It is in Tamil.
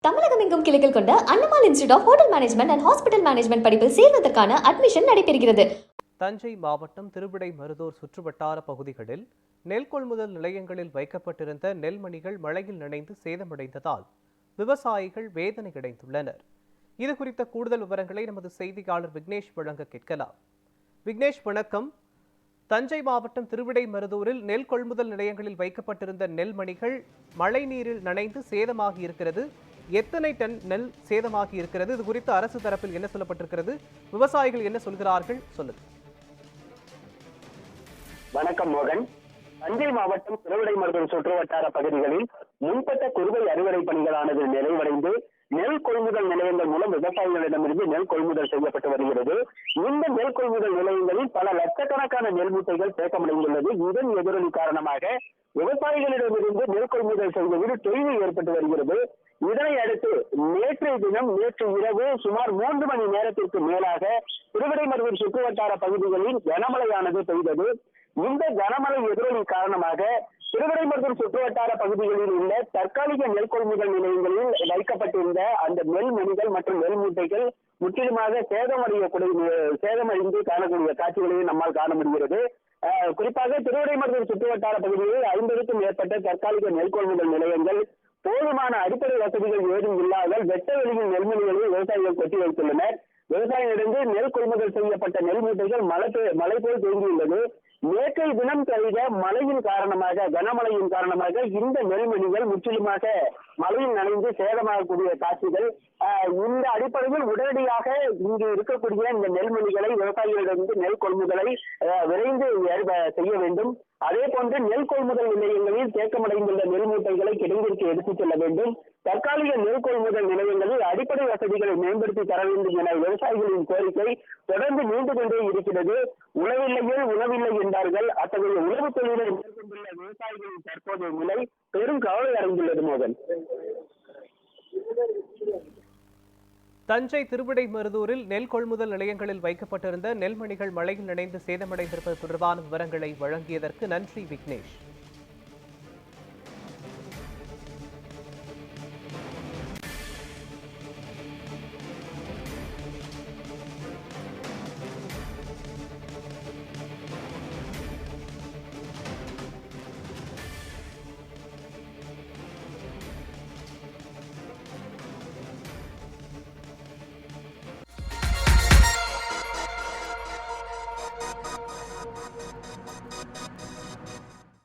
தமிழகம் எங்கும் கிளைகள் கொண்ட Annamal institute of hotel management and hospital management படிப்பில் சேர்வதற்கான அட்மிஷன் நடைபெறுகிறது. தஞ்சை மாவட்டம் திருவிடைமருதூர் சுற்றுவட்டார பகுதிகளில் நெல் கொள்முதல் நிலையங்களில் வைக்கப்பட்டிருந்த நெல்மணிகள் மழையில் நனைந்து சேதமடைந்ததால் விவசாயிகள் வேதனை அடைந்துள்ளனர். இது குறித்த கூடுதல் விவரங்களை நமது செய்தியாளர் விக்னேஷ் வழங்க கேட்கலாம். விக்னேஷ், வணக்கம். தஞ்சை மாவட்டம் திருவிடைமருதூரில் நெல் கொள்முதல் நிலையங்களில் வைக்கப்பட்டிருந்த நெல்மணிகள் மழை நீரில் நனைந்து சேதமாகி இருக்கிறது. எத்தனை டன் நெல் சேதமாகி இருக்கிறது? இது குறித்து அரசு தரப்பில் என்ன சொல்லப்பட்டிருக்கிறது? விவசாயிகள் என்ன சொல்கிறார்கள்? சொல்லுங்க. வணக்கம் மோகன். தஞ்சை மாவட்டம் திருவிடைமருதூர் சுற்றுவட்டார பகுதிகளில் முன்பட்ட குறுவை அறுவடை பணிகளானது நிறைவடைந்து நெல் கொள்முதல் நிலையங்கள் மூலம் விவசாயிகளிடமிருந்து நெல் கொள்முதல் செய்யப்பட்டு வருகிறது. இந்த நெல் கொள்முதல் நிலையங்களில் பல லட்சக்கணக்கான நெல் மூட்டைகள் தேக்கமடைந்துள்ளது. இதன் எதிரொலி காரணமாக விவசாயிகளிடமிருந்து நெல் கொள்முதல் செய்வதில் தொய்வு ஏற்பட்டு வருகிறது. இதனை அடுத்து நேற்று இரவு சுமார் 3 மணி நேரத்திற்கு மேலாக திருவிடைமருதூர் சுற்றுவட்டார பகுதிகளில் கனமழையானது பெய்தது. இந்த கனமழை எதிரொலி காரணமாக திருவிடைமருதூர் சுற்றுவட்டார பகுதிகளில் உள்ள தற்காலிக நெல் கொள்முதல் நிலையங்களில் வைக்கப்பட்டிருந்த அந்த நெல் மணிகள் மற்றும் நெல் மூட்டைகள் முற்றிலுமாக சேதமடைந்து காணக்கூடிய காட்சிகளையும் நம்மால் காண முடிகிறது. குறிப்பாக திருவிடைமருதூர் சுற்றுவட்டார பகுதிகளில் 50க்கும் மேற்பட்ட தற்காலிக நெல் கொள்முதல் நிலையங்கள் போதுமான அடிப்படை வசதிகள் ஏதும் இல்லாமல் வெட்ட வெளியில் நெல்மணிகளை விவசாயிகள் கொட்டி வைத்துள்ளனர். விவசாயிகளிடந்து நெல் கொள்முதல் செய்யப்பட்ட நெல் மூட்டைகள் மழை போல் தேங்கியுள்ளது. நேற்றைய தினம் பெய்த கனமழையின் காரணமாக இந்த நெல்மணிகள் முற்றிலுமாக மழையில் நனைந்து சேதமாகக்கூடிய காட்சிகள். இந்த அடிப்படையில் உடனடியாக இங்கு இருக்கக்கூடிய இந்த நெல்மணிகளை விவசாயிகளிடமிருந்து நெல் கொள்முதலை விரைந்து செய்ய வேண்டும். அதே போன்று நெல் கொள்முதல் நிலையங்களில் தேக்கமடைந்துள்ள நெல் மூட்டைகளை கிடங்கிற்கு எடுத்துச் செல்ல வேண்டும். தற்காலிக நெல் கொள்முதல் நிலையங்களில் அடிப்படை வசதிகளை மேம்படுத்தி தர வேண்டும் என விவசாயிகளின் கோரிக்கை தொடர்ந்து நீண்டு கொண்டே இருக்கிறது. உணவில்லை என்றார்கள். அத்தகைய உணவு தொழிலை மேற்கொண்டுள்ள விவசாயிகளின் தற்போதைய நிலை பெரும் கவலை அடைந்துள்ளது. மோகன், தஞ்சை திருவிடைமருதூரில் நெல் கொள்முதல் நிலையங்களில் வைக்கப்பட்டிருந்த நெல்மணிகள் மழையில் நனைந்து சேதமடைந்திருப்பது தொடர்பான விவரங்களை வழங்கியதற்கு நன்றி விக்னேஷ்.